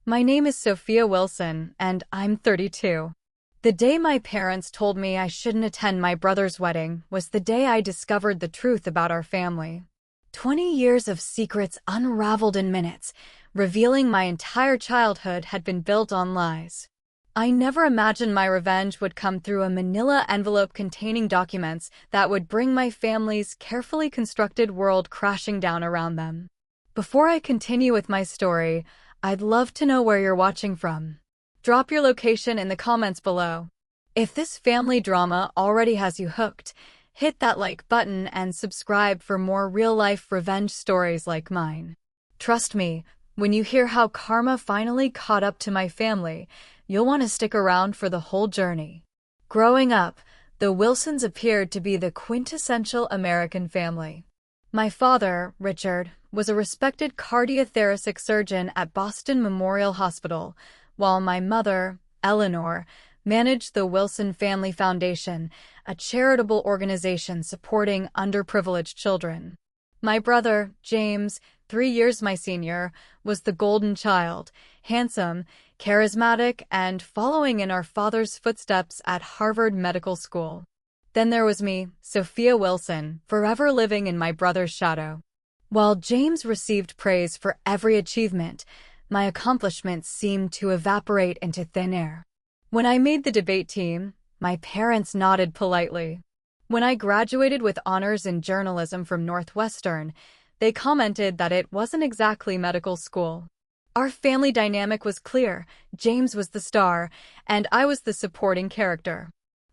My name is Sophia Wilson, and I'm 32. The day my parents told me I shouldn't attend my brother's wedding was the day I discovered the truth about our family. 20 years of secrets unraveled in minutes, revealing my entire childhood had been built on lies. I never imagined my revenge would come through a manila envelope containing documents that would bring my family's carefully constructed world crashing down around them. Before I continue with my story, I'd love to know where you're watching from. Drop your location in the comments below. If this family drama already has you hooked, hit that like button and subscribe for more real-life revenge stories like mine. Trust me, when you hear how karma finally caught up to my family, you'll want to stick around for the whole journey. Growing up, the Wilsons appeared to be the quintessential American family. My father, Richard, was a respected cardiothoracic surgeon at Boston Memorial Hospital, while my mother, Eleanor, managed the Wilson Family Foundation, a charitable organization supporting underprivileged children. My brother, James, 3 years my senior, was the golden child, handsome, charismatic, and following in our father's footsteps at Harvard Medical School. Then there was me, Sophia Wilson, forever living in my brother's shadow. While James received praise for every achievement, my accomplishments seemed to evaporate into thin air. When I made the debate team, my parents nodded politely. When I graduated with honors in journalism from Northwestern, they commented that it wasn't exactly medical school. Our family dynamic was clear. James was the star, and I was the supporting character.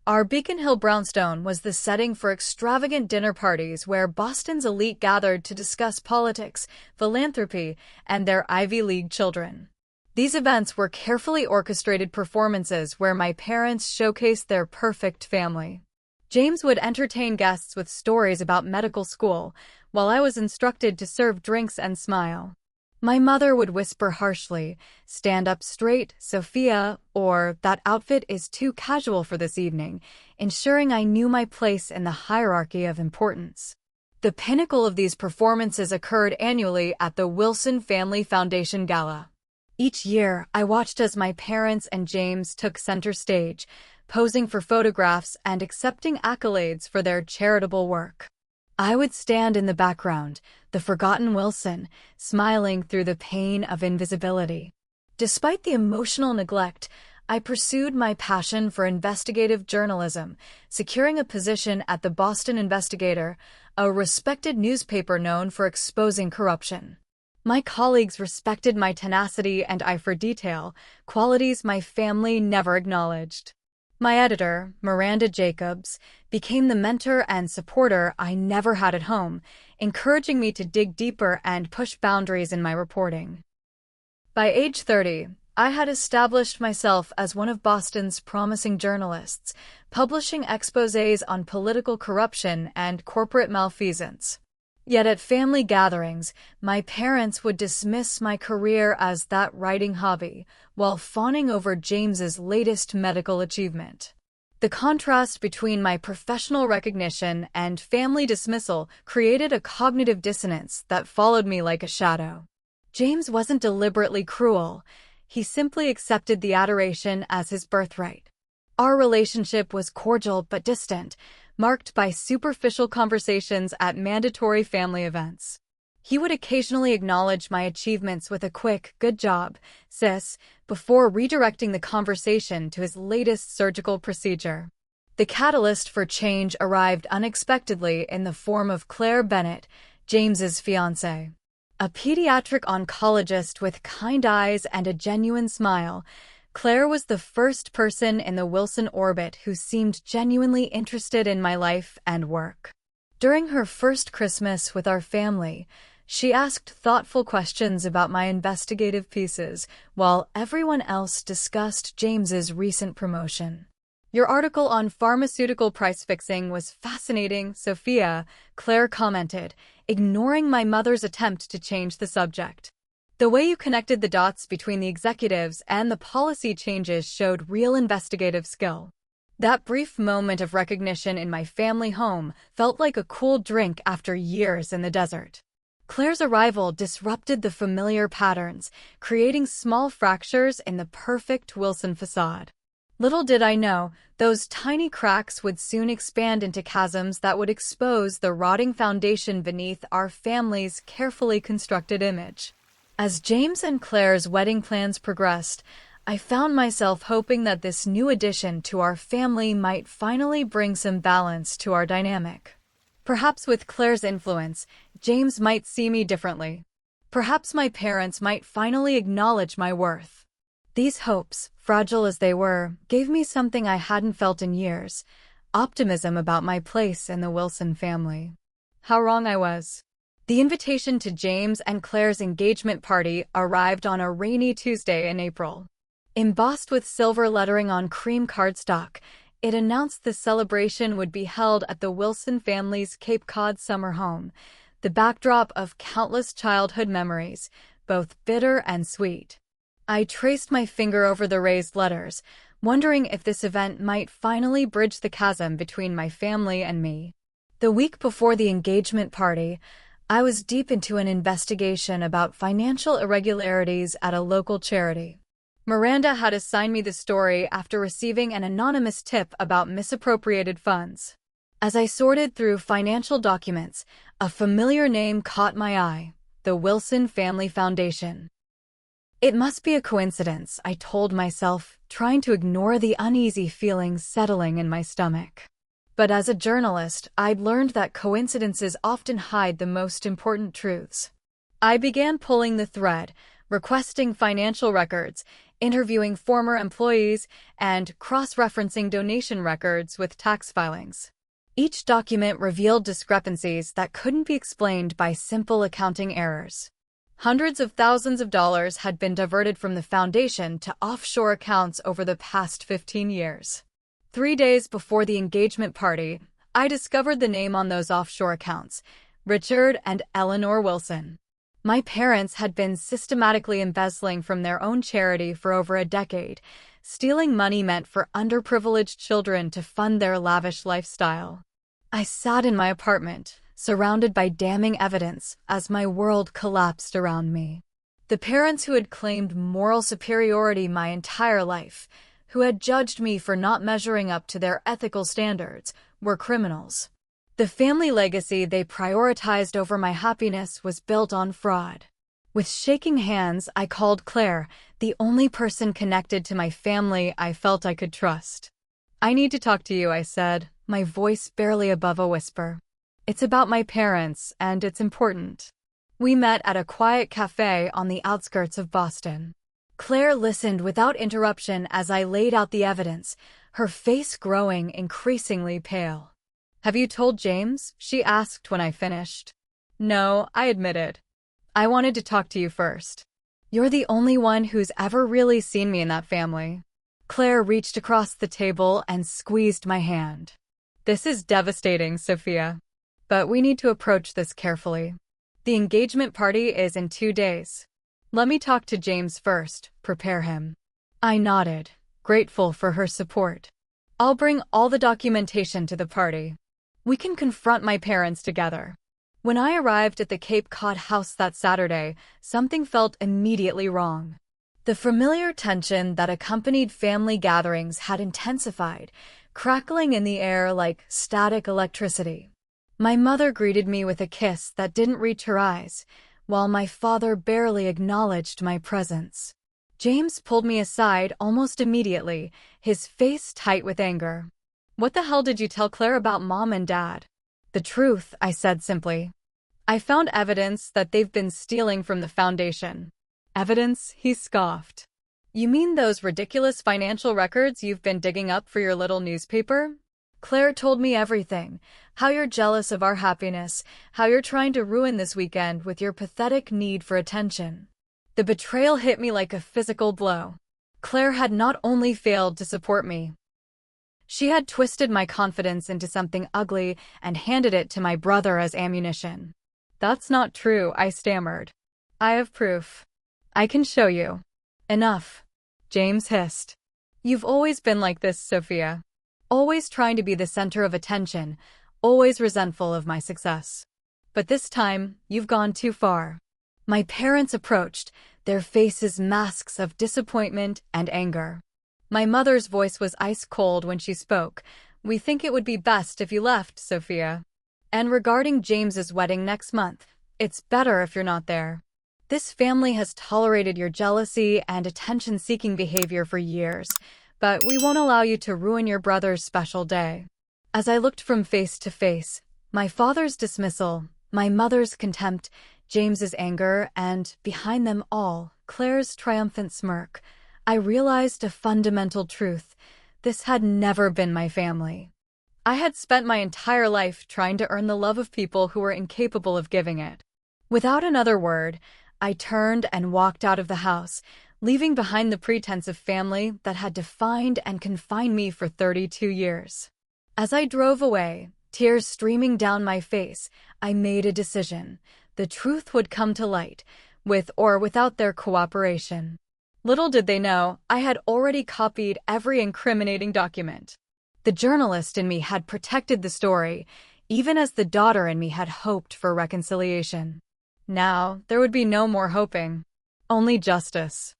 Our Beacon Hill brownstone was the setting for extravagant dinner parties where Boston's elite gathered to discuss politics, philanthropy, and their Ivy League children. These events were carefully orchestrated performances where my parents showcased their perfect family. James would entertain guests with stories about medical school, while I was instructed to serve drinks and smile. My mother would whisper harshly, "Stand up straight, Sophia," or "That outfit is too casual for this evening," ensuring I knew my place in the hierarchy of importance. The pinnacle of these performances occurred annually at the Wilson Family Foundation Gala. Each year, I watched as my parents and James took center stage, posing for photographs and accepting accolades for their charitable work. I would stand in the background, the forgotten Wilson, smiling through the pain of invisibility. Despite the emotional neglect, I pursued my passion for investigative journalism, securing a position at the Boston Investigator, a respected newspaper known for exposing corruption. My colleagues respected my tenacity and eye for detail, qualities my family never acknowledged. My editor, Miranda Jacobs, became the mentor and supporter I never had at home, encouraging me to dig deeper and push boundaries in my reporting. By age 30, I had established myself as one of Boston's promising journalists, publishing exposés on political corruption and corporate malfeasance. Yet at family gatherings, my parents would dismiss my career as that writing hobby, while fawning over James's latest medical achievement. The contrast between my professional recognition and family dismissal created a cognitive dissonance that followed me like a shadow. James wasn't deliberately cruel. He simply accepted the adoration as his birthright. Our relationship was cordial but distant, marked by superficial conversations at mandatory family events. He would occasionally acknowledge my achievements with a quick, "Good job, sis," before redirecting the conversation to his latest surgical procedure. The catalyst for change arrived unexpectedly in the form of Claire Bennett, James's fiancée. A pediatric oncologist with kind eyes and a genuine smile, Claire was the first person in the Wilson orbit who seemed genuinely interested in my life and work. During her first Christmas with our family, she asked thoughtful questions about my investigative pieces, while everyone else discussed James's recent promotion. "Your article on pharmaceutical price fixing was fascinating, Sophia," Claire commented, ignoring my mother's attempt to change the subject. "The way you connected the dots between the executives and the policy changes showed real investigative skill." That brief moment of recognition in my family home felt like a cool drink after years in the desert. Claire's arrival disrupted the familiar patterns, creating small fractures in the perfect Wilson facade. Little did I know, those tiny cracks would soon expand into chasms that would expose the rotting foundation beneath our family's carefully constructed image. As James and Claire's wedding plans progressed, I found myself hoping that this new addition to our family might finally bring some balance to our dynamic. Perhaps with Claire's influence, James might see me differently. Perhaps my parents might finally acknowledge my worth. These hopes, fragile as they were, gave me something I hadn't felt in years: optimism about my place in the Wilson family. How wrong I was. The invitation to James and Claire's engagement party arrived on a rainy Tuesday in April. Embossed with silver lettering on cream cardstock, it announced the celebration would be held at the Wilson family's Cape Cod summer home, the backdrop of countless childhood memories, both bitter and sweet. I traced my finger over the raised letters, wondering if this event might finally bridge the chasm between my family and me. The week before the engagement party, I was deep into an investigation about financial irregularities at a local charity. Miranda had assigned me the story after receiving an anonymous tip about misappropriated funds. As I sorted through financial documents, a familiar name caught my eye: the Wilson Family Foundation. It must be a coincidence, I told myself, trying to ignore the uneasy feelings settling in my stomach. But as a journalist, I'd learned that coincidences often hide the most important truths. I began pulling the thread, requesting financial records, interviewing former employees, and cross-referencing donation records with tax filings. Each document revealed discrepancies that couldn't be explained by simple accounting errors. Hundreds of thousands of dollars had been diverted from the foundation to offshore accounts over the past 15 years. 3 days before the engagement party, I discovered the name on those offshore accounts: Richard and Eleanor Wilson. My parents had been systematically embezzling from their own charity for over a decade, stealing money meant for underprivileged children to fund their lavish lifestyle. I sat in my apartment, surrounded by damning evidence, as my world collapsed around me. The parents who had claimed moral superiority my entire life, who had judged me for not measuring up to their ethical standards, were criminals. The family legacy they prioritized over my happiness was built on fraud. With shaking hands, I called Claire, the only person connected to my family I felt I could trust. "I need to talk to you," I said, my voice barely above a whisper. "It's about my parents, and it's important." We met at a quiet cafe on the outskirts of Boston. Claire listened without interruption as I laid out the evidence, her face growing increasingly pale. "Have you told James?" she asked when I finished. "No," I admitted. "I wanted to talk to you first. You're the only one who's ever really seen me in that family." Claire reached across the table and squeezed my hand. "This is devastating, Sophia. But we need to approach this carefully. The engagement party is in 2 days. Let me talk to James first, prepare him." I nodded, grateful for her support. "I'll bring all the documentation to the party. We can confront my parents together." When I arrived at the Cape Cod house that Saturday, something felt immediately wrong. The familiar tension that accompanied family gatherings had intensified, crackling in the air like static electricity. My mother greeted me with a kiss that didn't reach her eyes, while my father barely acknowledged my presence. James pulled me aside almost immediately, his face tight with anger. "What the hell did you tell Claire about Mom and Dad?" "The truth," I said simply. "I found evidence that they've been stealing from the foundation." "Evidence?" he scoffed. "You mean those ridiculous financial records you've been digging up for your little newspaper? Claire told me everything. How you're jealous of our happiness, how you're trying to ruin this weekend with your pathetic need for attention." The betrayal hit me like a physical blow. Claire had not only failed to support me, she had twisted my confidence into something ugly and handed it to my brother as ammunition. "That's not true," I stammered. "I have proof. I can show you." "Enough," James hissed. "You've always been like this, Sophia. Always trying to be the center of attention, always resentful of my success. But this time, you've gone too far. My parents approached, their faces masks of disappointment and anger. My mother's voice was ice cold when she spoke. "We think it would be best if you left, Sophia. And regarding James's wedding next month, it's better if you're not there. This family has tolerated your jealousy and attention-seeking behavior for years, but we won't allow you to ruin your brother's special day." As I looked from face to face, my father's dismissal, my mother's contempt, James's anger, and, behind them all, Claire's triumphant smirk, I realized a fundamental truth. This had never been my family. I had spent my entire life trying to earn the love of people who were incapable of giving it. Without another word, I turned and walked out of the house, leaving behind the pretense of family that had defined and confined me for 32 years. As I drove away, tears streaming down my face, I made a decision. The truth would come to light, with or without their cooperation. Little did they know, I had already copied every incriminating document. The journalist in me had protected the story, even as the daughter in me had hoped for reconciliation. Now, there would be no more hoping. Only justice.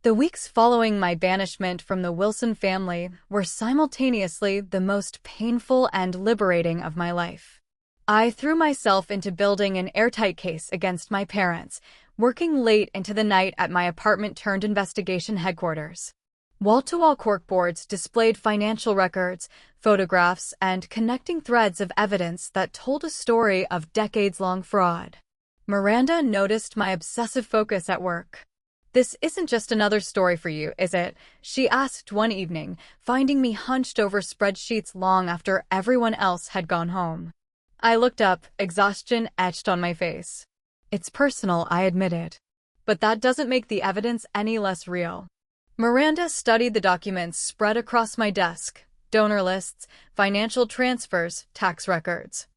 The weeks following my banishment from the Wilson family were simultaneously the most painful and liberating of my life. I threw myself into building an airtight case against my parents, working late into the night at my apartment-turned-investigation headquarters. Wall-to-wall corkboards displayed financial records, photographs, and connecting threads of evidence that told a story of decades-long fraud. Miranda noticed my obsessive focus at work. "This isn't just another story for you, is it?" she asked one evening, finding me hunched over spreadsheets long after everyone else had gone home. I looked up, exhaustion etched on my face. "It's personal," I admitted. "But that doesn't make the evidence any less real." Miranda studied the documents spread across my desk: donor lists, financial transfers, tax records.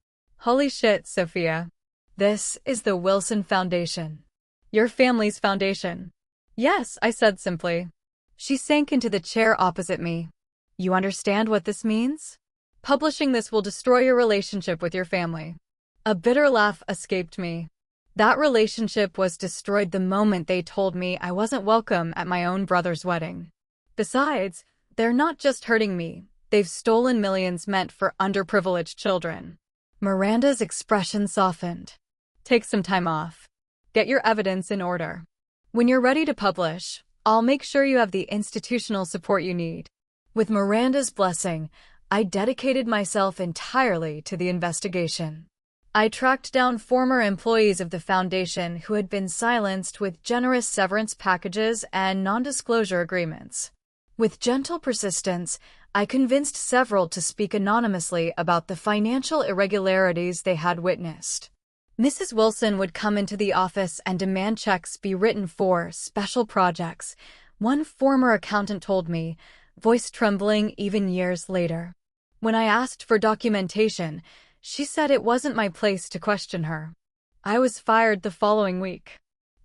"Holy shit, Sophia. This is the Wilson Foundation. Your family's foundation." "Yes," I said simply. She sank into the chair opposite me. "You understand what this means? Publishing this will destroy your relationship with your family." A bitter laugh escaped me. That relationship was destroyed the moment they told me I wasn't welcome at my own brother's wedding. Besides, they're not just hurting me, they've stolen millions meant for underprivileged children. Miranda's expression softened. "Take some time off. Get your evidence in order. When you're ready to publish, I'll make sure you have the institutional support you need." With Miranda's blessing, I dedicated myself entirely to the investigation. I tracked down former employees of the foundation who had been silenced with generous severance packages and non-disclosure agreements. With gentle persistence, I convinced several to speak anonymously about the financial irregularities they had witnessed. Mrs. Wilson would come into the office and demand checks be written for special projects, one former accountant told me, voice trembling even years later. When I asked for documentation, she said it wasn't my place to question her. I was fired the following week.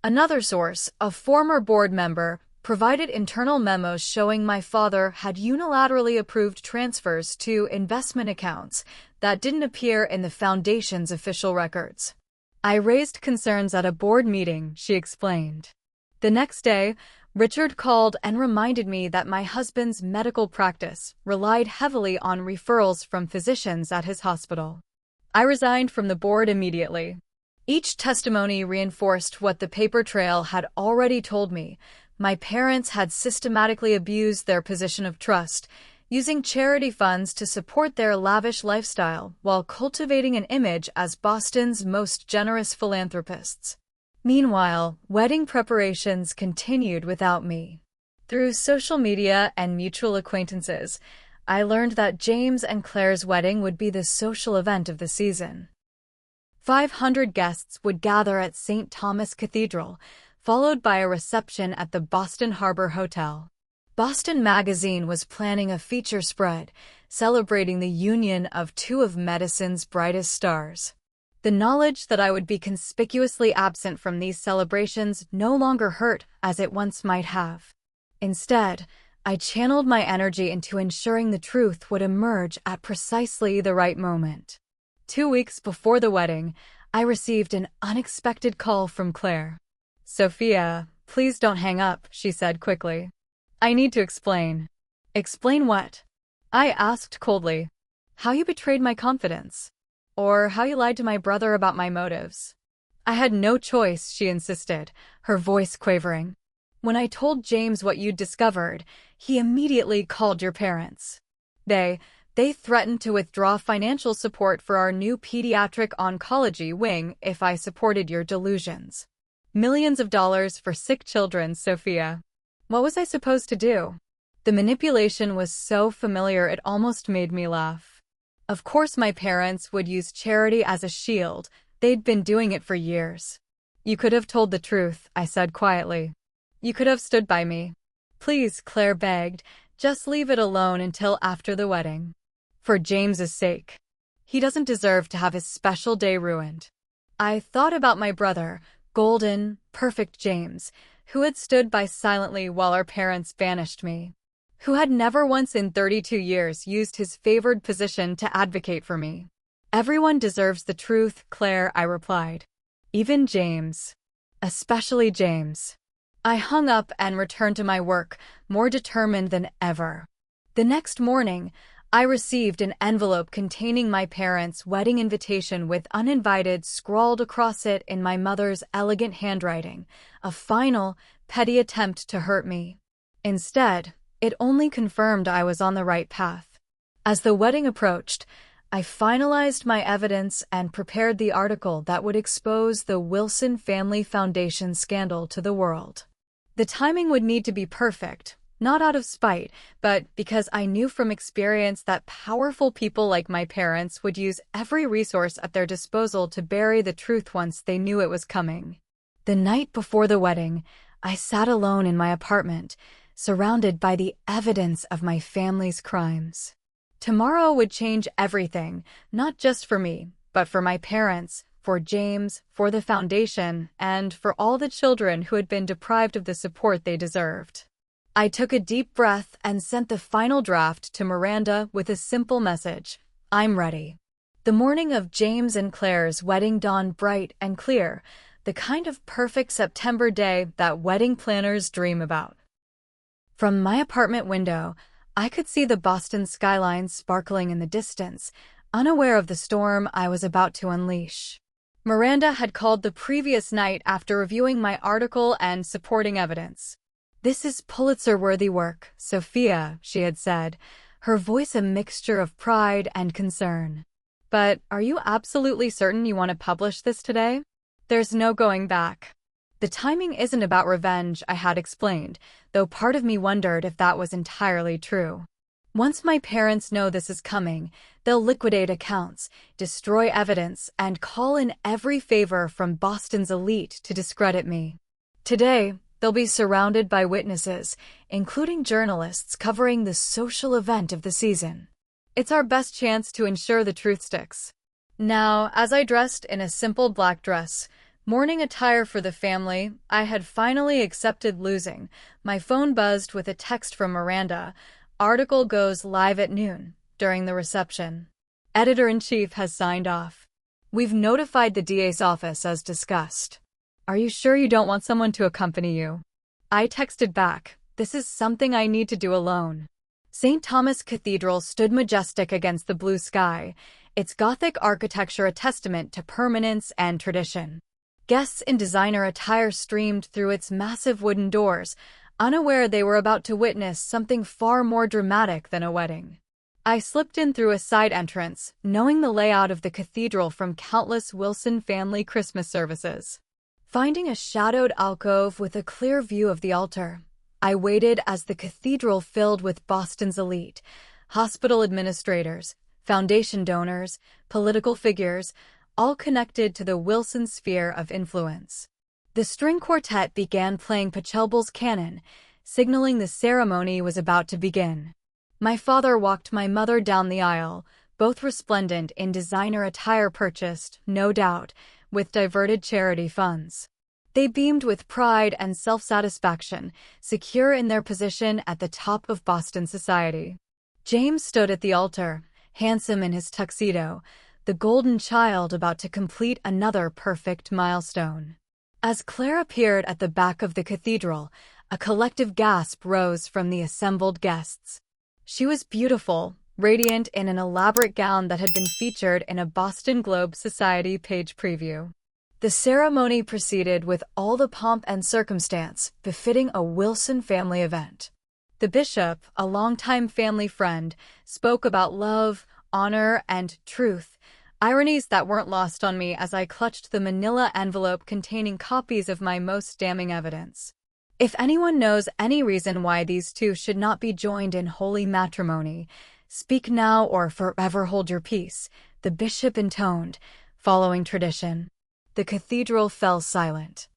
Another source, a former board member, provided internal memos showing my father had unilaterally approved transfers to investment accounts that didn't appear in the foundation's official records. I raised concerns at a board meeting, she explained. The next day, Richard called and reminded me that my husband's medical practice relied heavily on referrals from physicians at his hospital. I resigned from the board immediately. Each testimony reinforced what the paper trail had already told me. My parents had systematically abused their position of trust, using charity funds to support their lavish lifestyle while cultivating an image as Boston's most generous philanthropists. Meanwhile, wedding preparations continued without me. Through social media and mutual acquaintances, I learned that James and Claire's wedding would be the social event of the season. 500 guests would gather at St. Thomas Cathedral, followed by a reception at the Boston Harbor Hotel. Boston Magazine was planning a feature spread, celebrating the union of two of medicine's brightest stars. The knowledge that I would be conspicuously absent from these celebrations no longer hurt as it once might have. Instead, I channeled my energy into ensuring the truth would emerge at precisely the right moment. 2 weeks before the wedding, I received an unexpected call from Claire. "Sophia, please don't hang up," she said quickly. "I need to explain." "Explain what?" I asked coldly. "How you betrayed my confidence. Or how you lied to my brother about my motives." "I had no choice," she insisted, her voice quavering. "When I told James what you'd discovered, he immediately called your parents. They threatened to withdraw financial support for our new pediatric oncology wing if I supported your delusions. Millions of dollars for sick children, Sophia. What was I supposed to do?" The manipulation was so familiar it almost made me laugh. Of course my parents would use charity as a shield. They'd been doing it for years. "You could have told the truth," I said quietly. "You could have stood by me." "Please," Claire begged, "just leave it alone until after the wedding. For James's sake. He doesn't deserve to have his special day ruined." I thought about my brother, golden, perfect James, who had stood by silently while our parents banished me, who had never once in 32 years used his favored position to advocate for me. "Everyone deserves the truth, Claire," I replied. "Even James. Especially James." I hung up and returned to my work, more determined than ever. The next morning, I received an envelope containing my parents' wedding invitation with "uninvited" scrawled across it in my mother's elegant handwriting, a final, petty attempt to hurt me. Instead, it only confirmed I was on the right path. As the wedding approached, I finalized my evidence and prepared the article that would expose the Wilson Family Foundation scandal to the world. The timing would need to be perfect, not out of spite, but because I knew from experience that powerful people like my parents would use every resource at their disposal to bury the truth once they knew it was coming. The night before the wedding, I sat alone in my apartment, surrounded by the evidence of my family's crimes. Tomorrow would change everything, not just for me, but for my parents, for James, for the foundation, and for all the children who had been deprived of the support they deserved. I took a deep breath and sent the final draft to Miranda with a simple message: "I'm ready." The morning of James and Claire's wedding dawned bright and clear, the kind of perfect September day that wedding planners dream about. From my apartment window, I could see the Boston skyline sparkling in the distance, unaware of the storm I was about to unleash. Miranda had called the previous night after reviewing my article and supporting evidence. "This is Pulitzer-worthy work, Sophia," she had said, her voice a mixture of pride and concern. "But are you absolutely certain you want to publish this today? There's no going back." "The timing isn't about revenge," I had explained, though part of me wondered if that was entirely true. "Once my parents know this is coming, they'll liquidate accounts, destroy evidence, and call in every favor from Boston's elite to discredit me. Today, they'll be surrounded by witnesses, including journalists covering the social event of the season. It's our best chance to ensure the truth sticks." Now, as I dressed in a simple black dress, morning attire for the family, I had finally accepted losing. My phone buzzed with a text from Miranda. "Article goes live at noon, during the reception. Editor-in-chief has signed off. We've notified the DA's office as discussed. Are you sure you don't want someone to accompany you?" I texted back, "This is something I need to do alone." St. Thomas Cathedral stood majestic against the blue sky, its Gothic architecture a testament to permanence and tradition. Guests in designer attire streamed through its massive wooden doors, unaware they were about to witness something far more dramatic than a wedding. I slipped in through a side entrance, knowing the layout of the cathedral from countless Wilson family Christmas services. Finding a shadowed alcove with a clear view of the altar, I waited as the cathedral filled with Boston's elite, hospital administrators, foundation donors, political figures, all connected to the Wilson sphere of influence. The string quartet began playing Pachelbel's canon, signaling the ceremony was about to begin. My father walked my mother down the aisle, both resplendent in designer attire purchased, no doubt, with diverted charity funds. They beamed with pride and self-satisfaction, secure in their position at the top of Boston society. James stood at the altar, handsome in his tuxedo, the golden child about to complete another perfect milestone. As Claire appeared at the back of the cathedral, a collective gasp rose from the assembled guests. She was beautiful, radiant in an elaborate gown that had been featured in a Boston Globe Society page preview. The ceremony proceeded with all the pomp and circumstance befitting a Wilson family event. The bishop, a longtime family friend, spoke about love, honor, and truth, ironies that weren't lost on me as I clutched the manila envelope containing copies of my most damning evidence. If anyone knows any reason why these two should not be joined in holy matrimony, speak now or forever hold your peace, the bishop intoned, following tradition. The cathedral fell silent.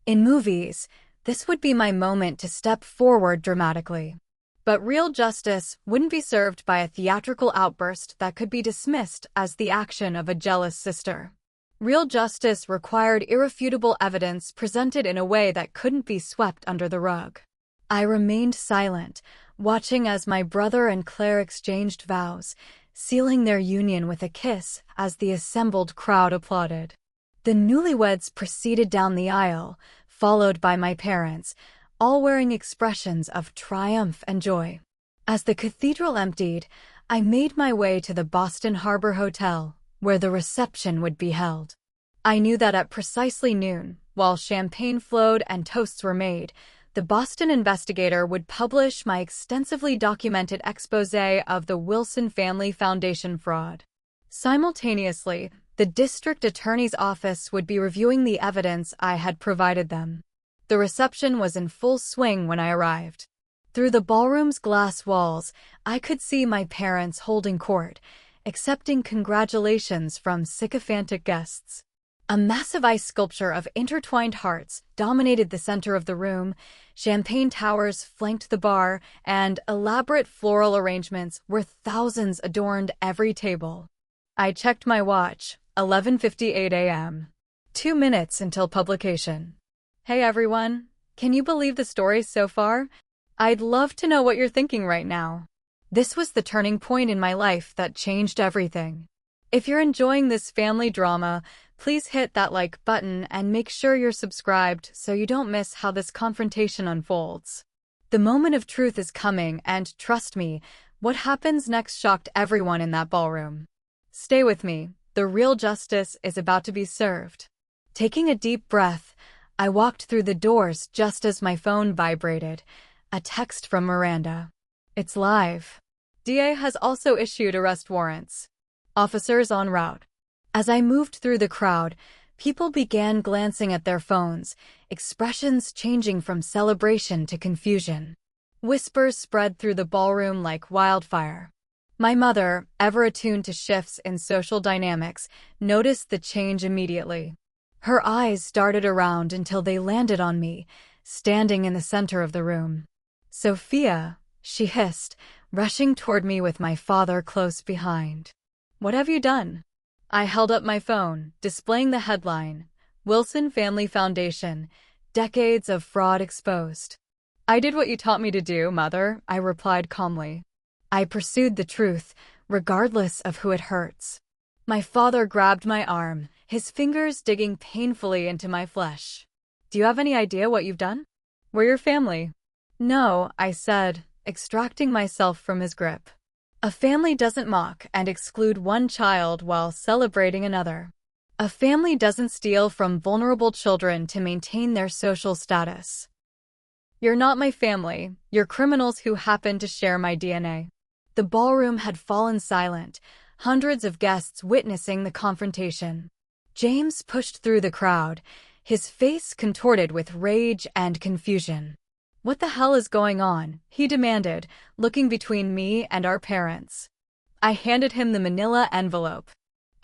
In movies, this would be my moment to step forward dramatically. But real justice wouldn't be served by a theatrical outburst that could be dismissed as the action of a jealous sister. Real justice required irrefutable evidence presented in a way that couldn't be swept under the rug. I remained silent, watching as my brother and Claire exchanged vows, sealing their union with a kiss as the assembled crowd applauded. The newlyweds proceeded down the aisle, followed by my parents, all wearing expressions of triumph and joy. As the cathedral emptied, I made my way to the Boston Harbor Hotel, where the reception would be held. I knew that at precisely noon, while champagne flowed and toasts were made, the Boston Investigator would publish my extensively documented exposé of the Wilson Family Foundation fraud. Simultaneously, the district attorney's office would be reviewing the evidence I had provided them. The reception was in full swing when I arrived. Through the ballroom's glass walls, I could see my parents holding court, accepting congratulations from sycophantic guests. A massive ice sculpture of intertwined hearts dominated the center of the room, champagne towers flanked the bar, and elaborate floral arrangements worth thousands adorned every table. I checked my watch, 11:58 a.m. 2 minutes until publication. Hey everyone, can you believe the stories so far? I'd love to know what you're thinking right now. This was the turning point in my life that changed everything. If you're enjoying this family drama, please hit that like button and make sure you're subscribed so you don't miss how this confrontation unfolds. The moment of truth is coming, and trust me, what happens next shocked everyone in that ballroom. Stay with me, the real justice is about to be served. Taking a deep breath, I walked through the doors just as my phone vibrated. A text from Miranda. It's live. DA has also issued arrest warrants. Officers en route. As I moved through the crowd, people began glancing at their phones, expressions changing from celebration to confusion. Whispers spread through the ballroom like wildfire. My mother, ever attuned to shifts in social dynamics, noticed the change immediately. Her eyes darted around until they landed on me, standing in the center of the room. Sophia, she hissed, rushing toward me with my father close behind. What have you done? I held up my phone, displaying the headline, Wilson Family Foundation, Decades of Fraud Exposed. I did what you taught me to do, Mother, I replied calmly. I pursued the truth, regardless of who it hurts. My father grabbed my arm, his fingers digging painfully into my flesh. Do you have any idea what you've done? We're your family. No, I said, extracting myself from his grip. A family doesn't mock and exclude one child while celebrating another. A family doesn't steal from vulnerable children to maintain their social status. You're not my family, you're criminals who happen to share my DNA. The ballroom had fallen silent, hundreds of guests witnessing the confrontation. James pushed through the crowd, his face contorted with rage and confusion. What the hell is going on? He demanded, looking between me and our parents. I handed him the manila envelope.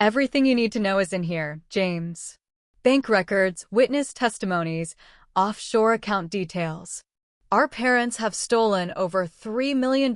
Everything you need to know is in here, James. Bank records, witness testimonies, offshore account details. Our parents have stolen over $3 million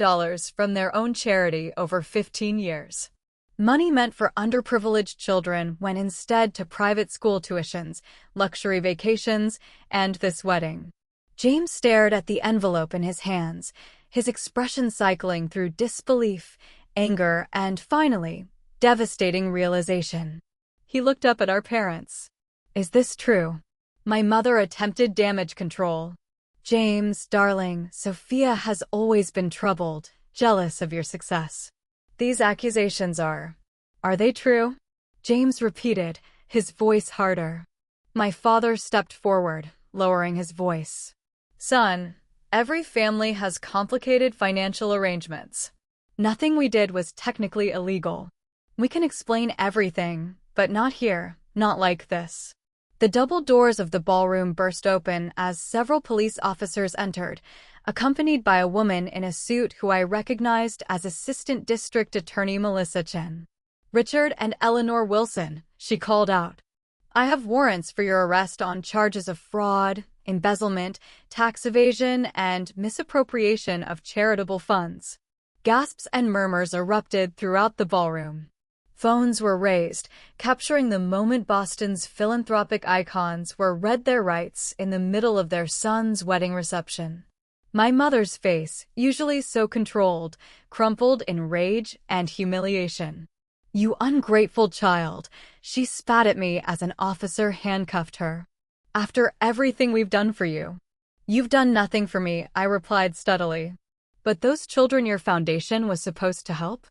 from their own charity over 15 years. Money meant for underprivileged children went instead to private school tuitions, luxury vacations, and this wedding. James stared at the envelope in his hands, his expression cycling through disbelief, anger, and finally, Devastating realization. He looked up at our parents. Is this true? My mother attempted damage control. James, darling, Sophia has always been troubled, jealous of your success. These accusations are they true? James repeated, his voice harder. My father stepped forward, lowering his voice. Son, every family has complicated financial arrangements. Nothing we did was technically illegal. We can explain everything, but not here, not like this. The double doors of the ballroom burst open as several police officers entered, accompanied by a woman in a suit who I recognized as Assistant District Attorney Melissa Chen. Richard and Eleanor Wilson, she called out. I have warrants for your arrest on charges of fraud, embezzlement, tax evasion, and misappropriation of charitable funds. Gasps and murmurs erupted throughout the ballroom. Phones were raised, capturing the moment Boston's philanthropic icons were read their rights in the middle of their son's wedding reception. My mother's face, usually so controlled, crumpled in rage and humiliation. You ungrateful child, she spat at me as an officer handcuffed her. After everything we've done for you. You've done nothing for me, I replied steadily. But those children your foundation was supposed to help?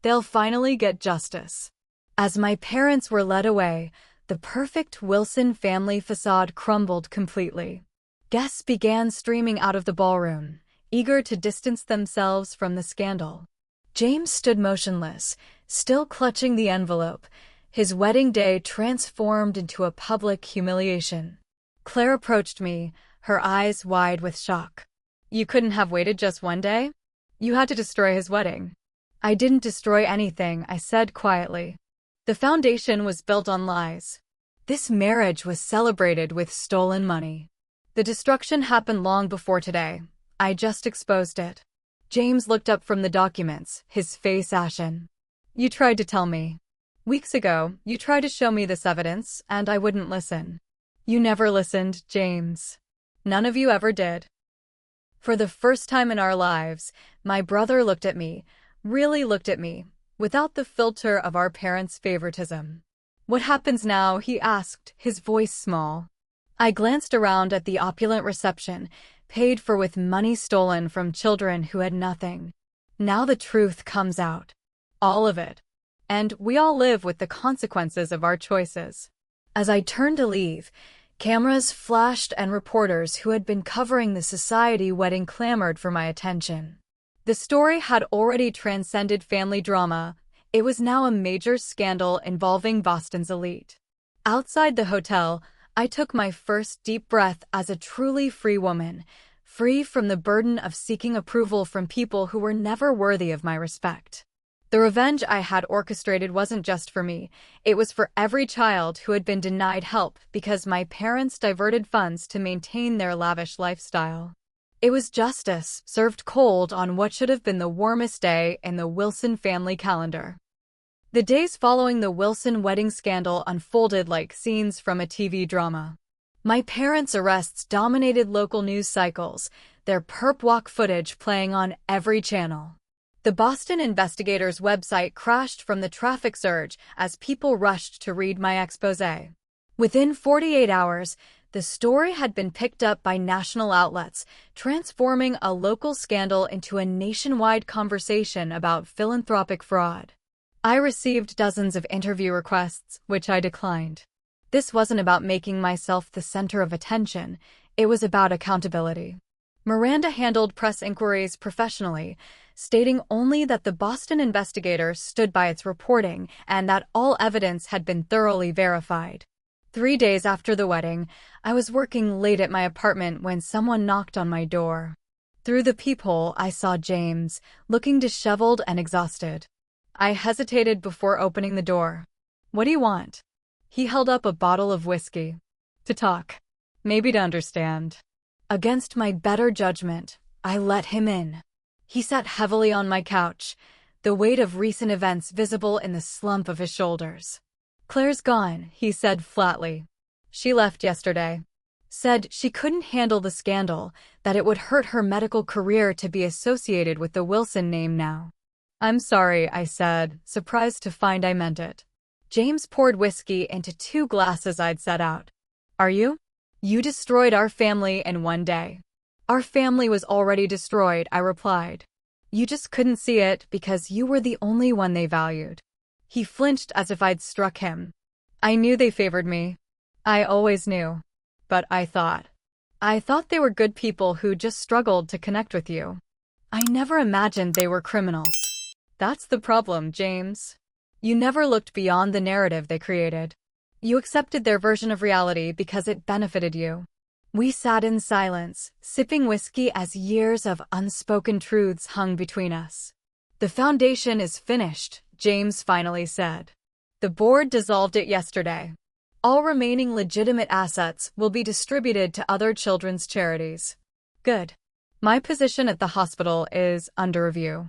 They'll finally get justice. As my parents were led away, the perfect Wilson family facade crumbled completely. Guests began streaming out of the ballroom, eager to distance themselves from the scandal. James stood motionless, still clutching the envelope, his wedding day transformed into a public humiliation. Claire approached me, her eyes wide with shock. You couldn't have waited just one day? You had to destroy his wedding. I didn't destroy anything, I said quietly. The foundation was built on lies. This marriage was celebrated with stolen money. The destruction happened long before today. I just exposed it. James looked up from the documents, his face ashen. You tried to tell me. Weeks ago, you tried to show me this evidence, and I wouldn't listen. You never listened, James. None of you ever did. For the first time in our lives, my brother looked at me, really looked at me, without the filter of our parents' favoritism. What happens now? He asked, his voice small. I glanced around at the opulent reception, paid for with money stolen from children who had nothing. Now the truth comes out. All of it. And we all live with the consequences of our choices. As I turned to leave, cameras flashed and reporters who had been covering the society wedding clamored for my attention. The story had already transcended family drama. It was now a major scandal involving Boston's elite. Outside the hotel, I took my first deep breath as a truly free woman, free from the burden of seeking approval from people who were never worthy of my respect. The revenge I had orchestrated wasn't just for me, it was for every child who had been denied help because my parents diverted funds to maintain their lavish lifestyle. It was justice, served cold on what should have been the warmest day in the Wilson family calendar. The days following the Wilson wedding scandal unfolded like scenes from a TV drama. My parents' arrests dominated local news cycles, their perp walk footage playing on every channel. The Boston Investigator's website crashed from the traffic surge as people rushed to read my exposé. Within 48 hours, the story had been picked up by national outlets, transforming a local scandal into a nationwide conversation about philanthropic fraud. I received dozens of interview requests, which I declined. This wasn't about making myself the center of attention, it was about accountability. Miranda handled press inquiries professionally, stating only that the Boston Investigator stood by its reporting and that all evidence had been thoroughly verified. 3 days after the wedding, I was working late at my apartment when someone knocked on my door. Through the peephole, I saw James, looking disheveled and exhausted. I hesitated before opening the door. What do you want? He held up a bottle of whiskey. To talk. Maybe to understand. Against my better judgment, I let him in. He sat heavily on my couch, the weight of recent events visible in the slump of his shoulders. Claire's gone, he said flatly. She left yesterday. Said she couldn't handle the scandal, that it would hurt her medical career to be associated with the Wilson name now. I'm sorry, I said, surprised to find I meant it. James poured whiskey into 2 glasses I'd set out. Are you? You destroyed our family in one day. Our family was already destroyed, I replied. You just couldn't see it because you were the only one they valued. He flinched as if I'd struck him. I knew they favored me. I always knew. But I thought they were good people who just struggled to connect with you. I never imagined they were criminals. That's the problem, James. You never looked beyond the narrative they created. You accepted their version of reality because it benefited you. We sat in silence, sipping whiskey as years of unspoken truths hung between us. The foundation is finished, James finally said. The board dissolved it yesterday. All remaining legitimate assets will be distributed to other children's charities. Good. My position at the hospital is under review.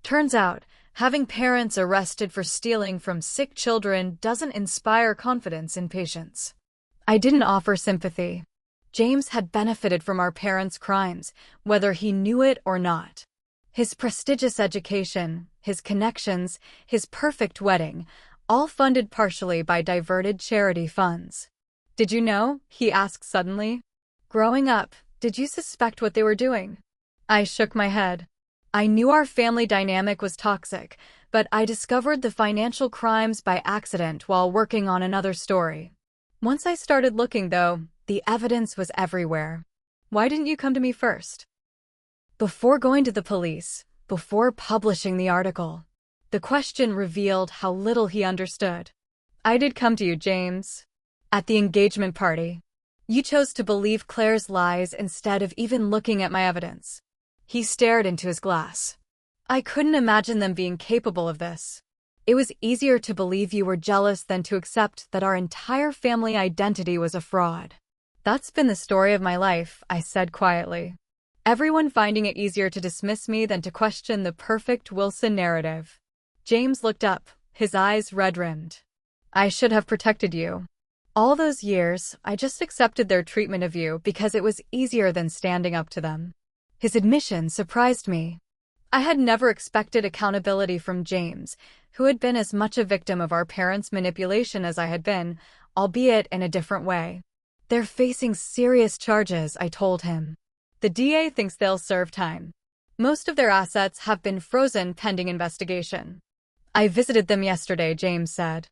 Turns out, having parents arrested for stealing from sick children doesn't inspire confidence in patients. I didn't offer sympathy. James had benefited from our parents' crimes, whether he knew it or not. His prestigious education, his connections, his perfect wedding, all funded partially by diverted charity funds. Did you know? He asked suddenly. Growing up, did you suspect what they were doing? I shook my head. I knew our family dynamic was toxic, but I discovered the financial crimes by accident while working on another story. Once I started looking, though, the evidence was everywhere. Why didn't you come to me first? Before going to the police, before publishing the article, the question revealed how little he understood. I did come to you, James. At the engagement party. You chose to believe Claire's lies instead of even looking at my evidence. He stared into his glass. I couldn't imagine them being capable of this. It was easier to believe you were jealous than to accept that our entire family identity was a fraud. That's been the story of my life, I said quietly. Everyone finding it easier to dismiss me than to question the perfect Wilson narrative. James looked up, his eyes red-rimmed. I should have protected you. All those years, I just accepted their treatment of you because it was easier than standing up to them. His admission surprised me. I had never expected accountability from James, who had been as much a victim of our parents' manipulation as I had been, albeit in a different way. They're facing serious charges, I told him. The DA thinks they'll serve time. Most of their assets have been frozen pending investigation. I visited them yesterday, James said.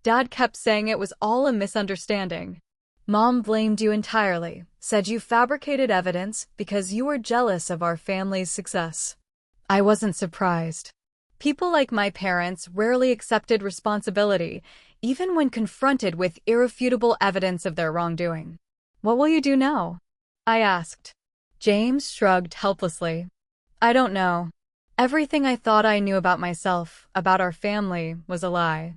Dad kept saying it was all a misunderstanding. Mom blamed you entirely, said you fabricated evidence because you were jealous of our family's success. I wasn't surprised. People like my parents rarely accepted responsibility, even when confronted with irrefutable evidence of their wrongdoing. What will you do now? I asked. James shrugged helplessly. I don't know. Everything I thought I knew about myself, about our family, was a lie.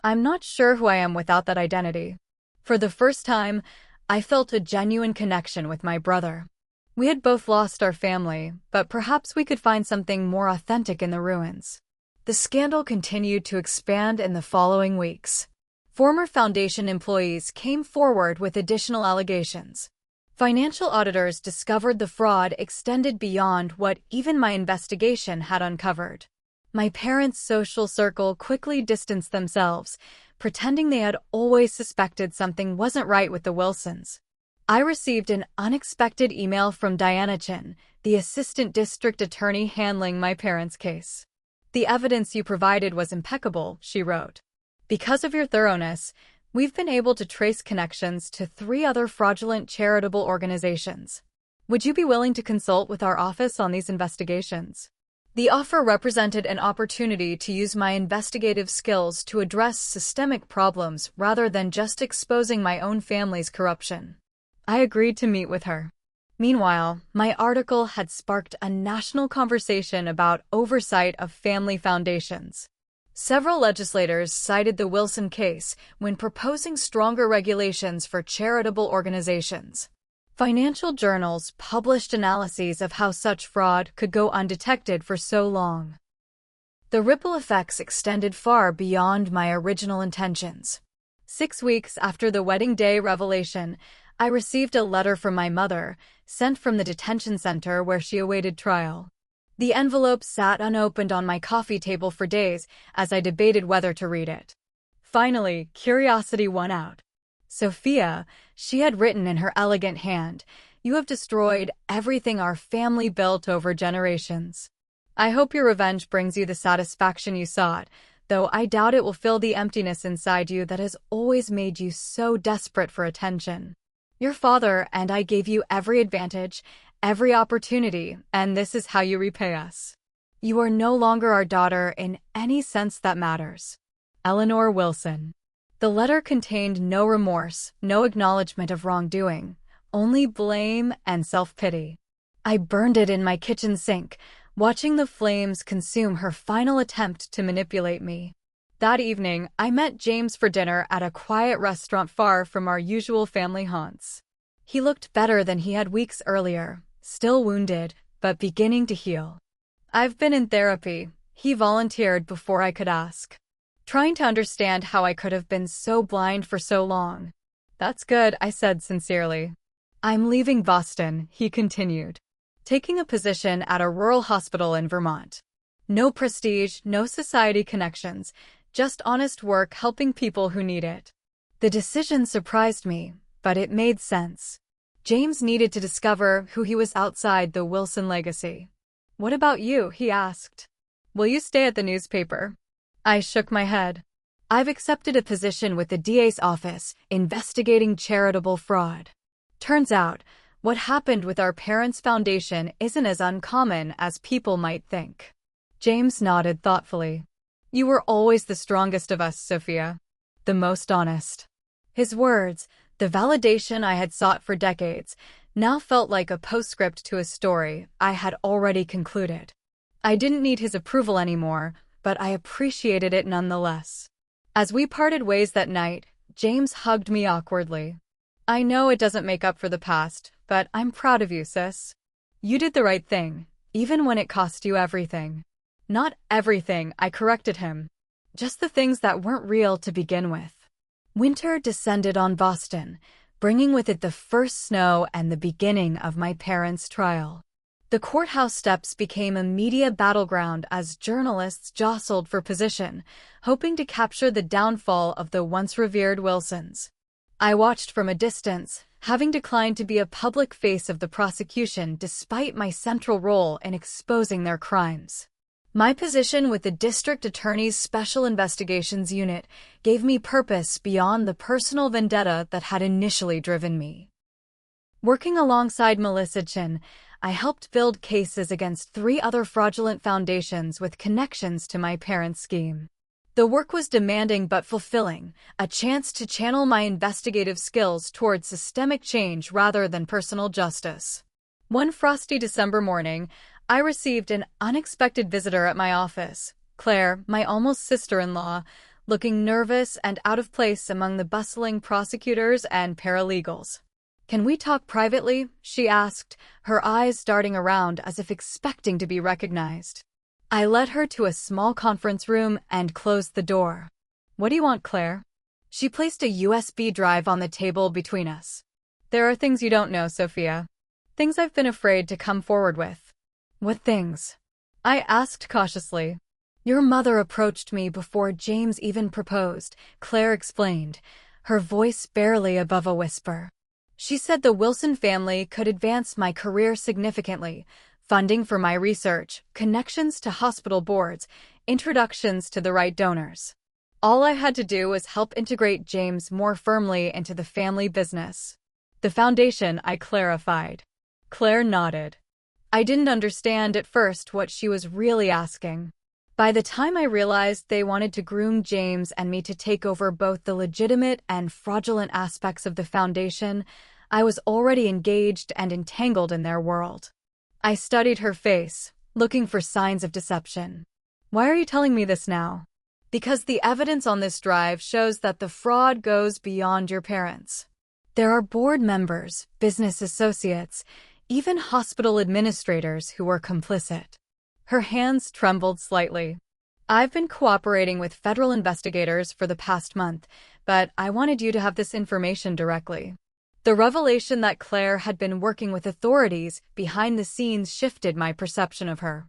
I'm not sure who I am without that identity. For the first time, I felt a genuine connection with my brother. We had both lost our family, but perhaps we could find something more authentic in the ruins. The scandal continued to expand in the following weeks. Former Foundation employees came forward with additional allegations. Financial auditors discovered the fraud extended beyond what even my investigation had uncovered. My parents' social circle quickly distanced themselves, pretending they had always suspected something wasn't right with the Wilsons. I received an unexpected email from Diana Chin, the assistant district attorney handling my parents' case. The evidence you provided was impeccable, she wrote. Because of your thoroughness, we've been able to trace connections to 3 other fraudulent charitable organizations. Would you be willing to consult with our office on these investigations? The offer represented an opportunity to use my investigative skills to address systemic problems rather than just exposing my own family's corruption. I agreed to meet with her. Meanwhile, my article had sparked a national conversation about oversight of family foundations. Several legislators cited the Wilson case when proposing stronger regulations for charitable organizations. Financial journals published analyses of how such fraud could go undetected for so long. The ripple effects extended far beyond my original intentions. 6 weeks after the wedding day revelation, I received a letter from my mother, sent from the detention center where she awaited trial. The envelope sat unopened on my coffee table for days as I debated whether to read it. Finally, curiosity won out. Sophia, she had written in her elegant hand, "You have destroyed everything our family built over generations. I hope your revenge brings you the satisfaction you sought, though I doubt it will fill the emptiness inside you that has always made you so desperate for attention. Your father and I gave you every advantage, every opportunity, and this is how you repay us. You are no longer our daughter in any sense that matters. Eleanor Wilson." The letter contained no remorse, no acknowledgement of wrongdoing, only blame and self-pity. I burned it in my kitchen sink, watching the flames consume her final attempt to manipulate me. That evening, I met James for dinner at a quiet restaurant far from our usual family haunts. He looked better than he had weeks earlier, still wounded, but beginning to heal. "I've been in therapy," he volunteered before I could ask, trying to understand how I could have been so blind for so long. "That's good," I said sincerely. "I'm leaving Boston," he continued, taking a position at a rural hospital in Vermont. No prestige, no society connections, just honest work helping people who need it. The decision surprised me, but it made sense. James needed to discover who he was outside the Wilson legacy. "What about you?" he asked. "Will you stay at the newspaper?" I shook my head. "I've accepted a position with the DA's office, investigating charitable fraud. Turns out, what happened with our parents' foundation isn't as uncommon as people might think." James nodded thoughtfully. "You were always the strongest of us, Sophia. The most honest." His words, the validation I had sought for decades, now felt like a postscript to a story I had already concluded. I didn't need his approval anymore, but I appreciated it nonetheless. As we parted ways that night, James hugged me awkwardly. "I know it doesn't make up for the past, but I'm proud of you, sis. You did the right thing, even when it cost you everything." "Not everything," I corrected him. "Just the things that weren't real to begin with." Winter descended on Boston, bringing with it the first snow and the beginning of my parents' trial. The courthouse steps became a media battleground as journalists jostled for position, hoping to capture the downfall of the once revered Wilsons. I watched from a distance, having declined to be a public face of the prosecution despite my central role in exposing their crimes. My position with the district attorney's special investigations unit gave me purpose beyond the personal vendetta that had initially driven me. Working alongside Melissa Chin, I helped build cases against 3 other fraudulent foundations with connections to my parents' scheme. The work was demanding but fulfilling, a chance to channel my investigative skills towards systemic change rather than personal justice. One frosty December morning, I received an unexpected visitor at my office, Claire, my almost sister-in-law, looking nervous and out of place among the bustling prosecutors and paralegals. "Can we talk privately?" she asked, her eyes darting around as if expecting to be recognized. I led her to a small conference room and closed the door. "What do you want, Claire?" She placed a USB drive on the table between us. "There are things you don't know, Sophia. Things I've been afraid to come forward with." "What things?" I asked cautiously. "Your mother approached me before James even proposed," Claire explained, her voice barely above a whisper. "She said the Wilson family could advance my career significantly, funding for my research, connections to hospital boards, introductions to the right donors. All I had to do was help integrate James more firmly into the family business." "The foundation," I clarified. Claire nodded. I didn't understand at first what she was really asking. By the time I realized they wanted to groom James and me to take over both the legitimate and fraudulent aspects of the foundation, I was already engaged and entangled in their world. I studied her face, looking for signs of deception. "Why are you telling me this now?" "Because the evidence on this drive shows that the fraud goes beyond your parents. There are board members, business associates, even hospital administrators who were complicit." Her hands trembled slightly. "I've been cooperating with federal investigators for the past month, but I wanted you to have this information directly." The revelation that Claire had been working with authorities behind the scenes shifted my perception of her.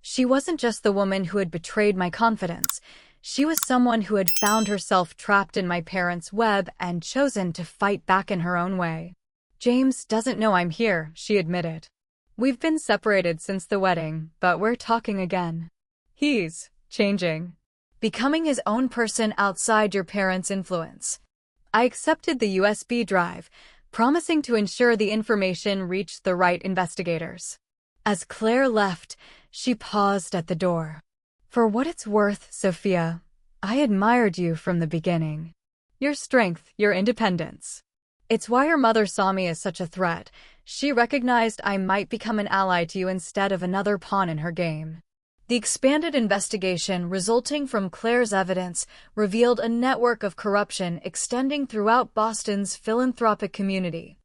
She wasn't just the woman who had betrayed my confidence. She was someone who had found herself trapped in my parents' web and chosen to fight back in her own way. "James doesn't know I'm here," she admitted. "We've been separated since the wedding, but we're talking again. He's changing, becoming his own person outside your parents' influence." I accepted the USB drive, promising to ensure the information reached the right investigators. As Claire left, she paused at the door. "For what it's worth, Sophia, I admired you from the beginning. Your strength, your independence. It's why your mother saw me as such a threat. She recognized I might become an ally to you instead of another pawn in her game." The expanded investigation resulting from Claire's evidence revealed a network of corruption extending throughout Boston's philanthropic community.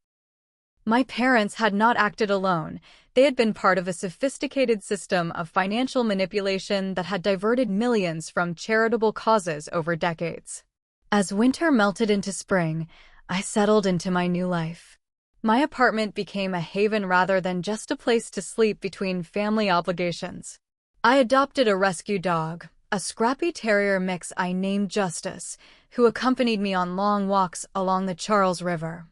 My parents had not acted alone. They had been part of a sophisticated system of financial manipulation that had diverted millions from charitable causes over decades. As winter melted into spring, I settled into my new life. My apartment became a haven rather than just a place to sleep between family obligations. I adopted a rescue dog, a scrappy terrier mix I named Justice, who accompanied me on long walks along the Charles River.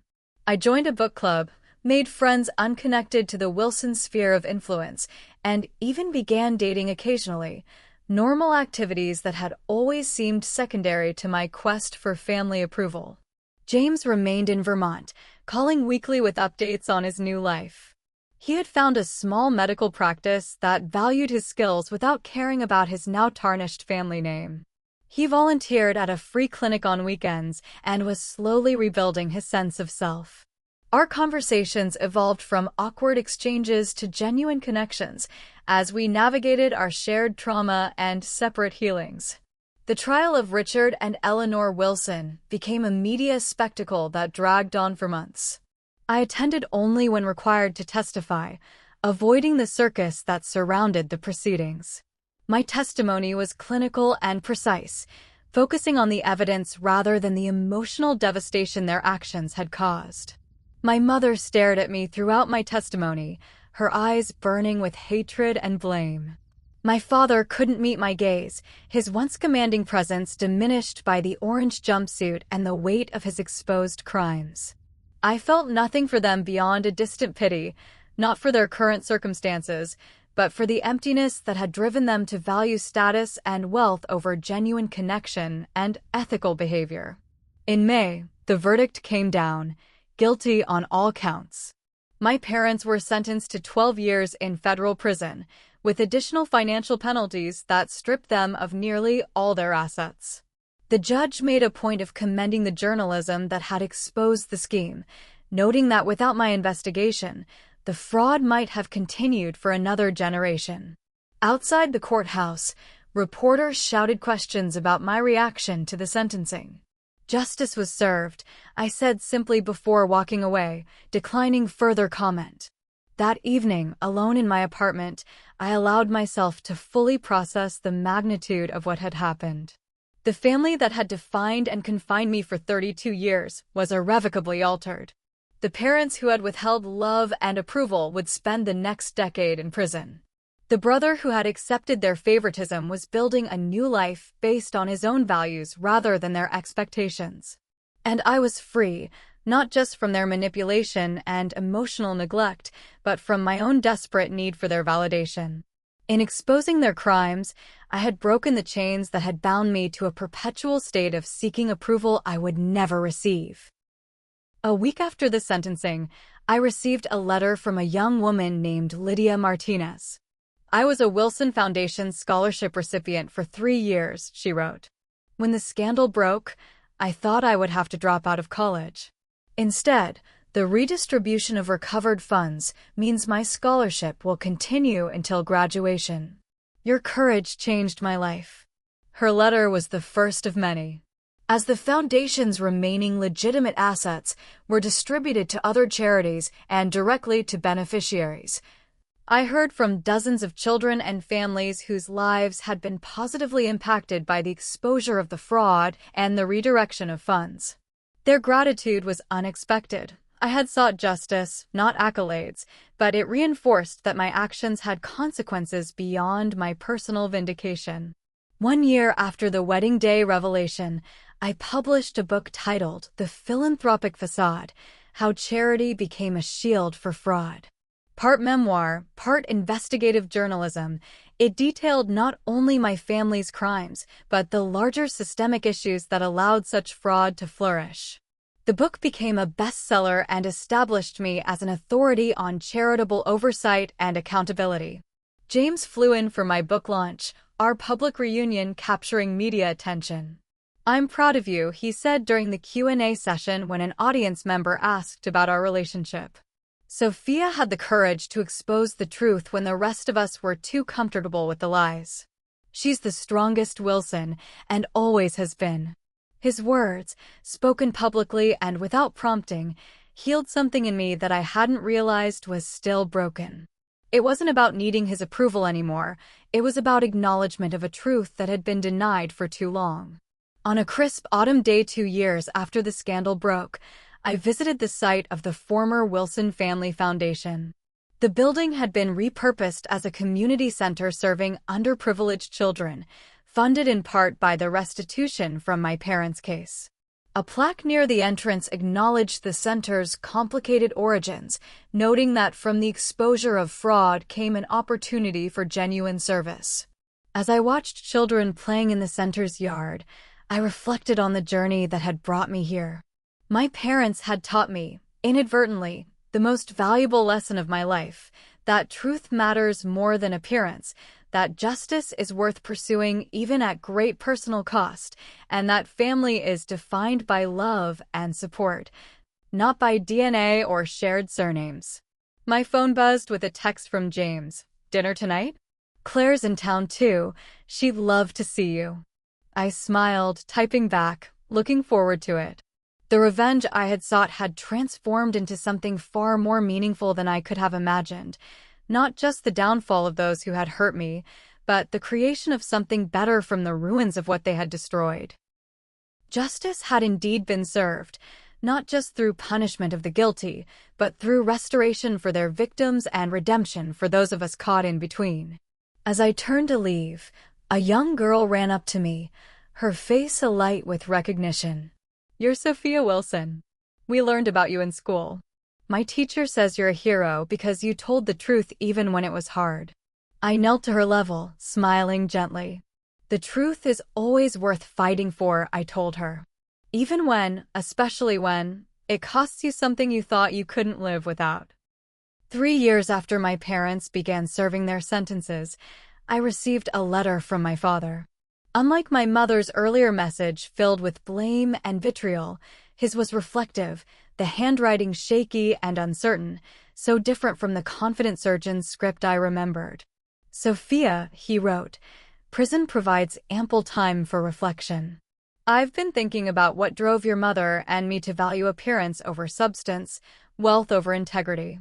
I joined a book club, made friends unconnected to the Wilson sphere of influence, and even began dating occasionally, normal activities that had always seemed secondary to my quest for family approval. James remained in Vermont, calling weekly with updates on his new life. He had found a small medical practice that valued his skills without caring about his now tarnished family name. He volunteered at a free clinic on weekends and was slowly rebuilding his sense of self. Our conversations evolved from awkward exchanges to genuine connections as we navigated our shared trauma and separate healings. The trial of Richard and Eleanor Wilson became a media spectacle that dragged on for months. I attended only when required to testify, avoiding the circus that surrounded the proceedings. My testimony was clinical and precise, focusing on the evidence rather than the emotional devastation their actions had caused. My mother stared at me throughout my testimony, her eyes burning with hatred and blame. My father couldn't meet my gaze, his once commanding presence diminished by the orange jumpsuit and the weight of his exposed crimes. I felt nothing for them beyond a distant pity, not for their current circumstances, but for the emptiness that had driven them to value status and wealth over genuine connection and ethical behavior. In May, the verdict came down, guilty on all counts. My parents were sentenced to 12 years in federal prison, with additional financial penalties that stripped them of nearly all their assets. The judge made a point of commending the journalism that had exposed the scheme, noting that without my investigation, the fraud might have continued for another generation. Outside the courthouse, reporters shouted questions about my reaction to the sentencing. "Justice was served," I said simply before walking away, declining further comment. That evening, alone in my apartment, I allowed myself to fully process the magnitude of what had happened. The family that had defined and confined me for 32 years was irrevocably altered. The parents who had withheld love and approval would spend the next decade in prison. The brother who had accepted their favoritism was building a new life based on his own values rather than their expectations. And I was free, not just from their manipulation and emotional neglect, but from my own desperate need for their validation. In exposing their crimes, I had broken the chains that had bound me to a perpetual state of seeking approval I would never receive. A week after the sentencing, I received a letter from a young woman named Lydia Martinez. "I was a Wilson Foundation scholarship recipient for 3 years," she wrote. "When the scandal broke, I thought I would have to drop out of college. Instead, the redistribution of recovered funds means my scholarship will continue until graduation. Your courage changed my life." Her letter was the first of many. As the foundation's remaining legitimate assets were distributed to other charities and directly to beneficiaries, I heard from dozens of children and families whose lives had been positively impacted by the exposure of the fraud and the redirection of funds. Their gratitude was unexpected, I had sought justice, not accolades, but it reinforced that my actions had consequences beyond my personal vindication. 1 year after the wedding day revelation, I published a book titled The Philanthropic Facade: How Charity Became a Shield for Fraud. Part memoir, part investigative journalism, it detailed not only my family's crimes, but the larger systemic issues that allowed such fraud to flourish. The book became a bestseller and established me as an authority on charitable oversight and accountability. James flew in for my book launch, our public reunion capturing media attention. "I'm proud of you," he said during the Q&A session when an audience member asked about our relationship. Sophia had the courage to expose the truth when the rest of us were too comfortable with the lies. "She's the strongest Wilson, and always has been." His words, spoken publicly and without prompting, healed something in me that I hadn't realized was still broken. It wasn't about needing his approval anymore. It was about acknowledgement of a truth that had been denied for too long. On a crisp autumn day 2 years after the scandal broke, I visited the site of the former Wilson Family Foundation. The building had been repurposed as a community center serving underprivileged children, funded in part by the restitution from my parents' case. A plaque near the entrance acknowledged the center's complicated origins, noting that from the exposure of fraud came an opportunity for genuine service. As I watched children playing in the center's yard, I reflected on the journey that had brought me here. My parents had taught me, inadvertently, the most valuable lesson of my life, that truth matters more than appearance, that justice is worth pursuing even at great personal cost, and that family is defined by love and support, not by DNA or shared surnames. My phone buzzed with a text from James. "Dinner tonight? Claire's in town too. She'd love to see you." I smiled, typing back, looking forward to it. The revenge I had sought had transformed into something far more meaningful than I could have imagined. Not just the downfall of those who had hurt me, but the creation of something better from the ruins of what they had destroyed. Justice had indeed been served, not just through punishment of the guilty, but through restoration for their victims and redemption for those of us caught in between. As I turned to leave, a young girl ran up to me, her face alight with recognition. "You're Sophia Wilson. We learned about you in school. My teacher says you're a hero because you told the truth even when it was hard." I knelt to her level, smiling gently. "The truth is always worth fighting for," I told her. "Even when, especially when, it costs you something you thought you couldn't live without." 3 years after my parents began serving their sentences, I received a letter from my father. Unlike my mother's earlier message filled with blame and vitriol, his was reflective, the handwriting shaky and uncertain, so different from the confident surgeon's script I remembered. "Sophia," he wrote, "prison provides ample time for reflection. I've been thinking about what drove your mother and me to value appearance over substance, wealth over integrity.